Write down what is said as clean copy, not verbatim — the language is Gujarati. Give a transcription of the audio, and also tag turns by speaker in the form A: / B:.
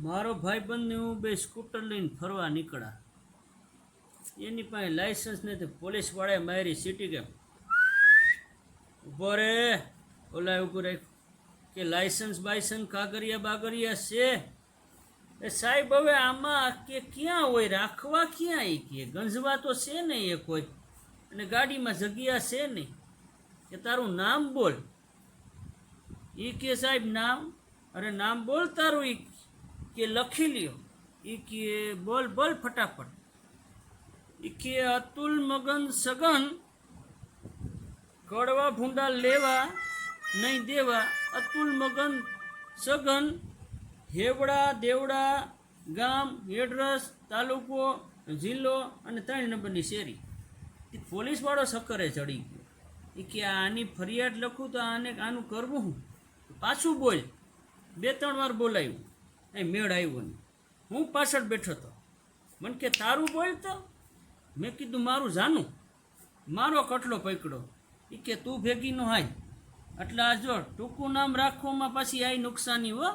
A: મારો ભાઈબંધ ને હું બે સ્કૂટર લઈને ફરવા નીકળ્યા. એની પાસે લાયસન્સ નથી. પોલીસ વાળાએ મારી સિટી કેમ ઉભો રે ઓલા ઉભું રાખ્યું કે લાયસન્સ બાયસન્સ કાગરિયા બાગરિયા છે. એ સાહેબ હવે આમાં કે ક્યાં હોય રાખવા, ક્યાં એ કે ગંજવા તો છે નહીં એ કોઈ, અને ગાડીમાં જગ્યા છે નહીં. કે તારું નામ બોલ. એ કે સાહેબ નામ, અરે નામ બોલ તારું. એ કે લખી લ્યો. એ કે બોલ બોલ ફટાફટ. એ કે અતુલ મગન સગન કડવા ભૂંડા લેવા નહીં દેવા. અતુલ મગન સગન હેવડા દેવડા ગામ એડ્રેસ તાલુકો જિલ્લો અને 3 નંબરની શેરી. એ પોલીસવાળો સક્કરે ચડી ગયો. એ કે આની ફરિયાદ લખું તો આનું કરવું હું. પાછું બોલ. 2-3 વાર બોલાયું. એ મેળ આવ્યો નહીં. હું પાછળ બેઠો હતો. મને કે તારું બોલ તો. મેં કીધું મારું જાનું. મારો કટલો પકડો. એ કે તું ભેગી નો હાય. એટલે આ જો ટૂંકું નામ રાખવામાં પાછી આઈ નુકસાની હો.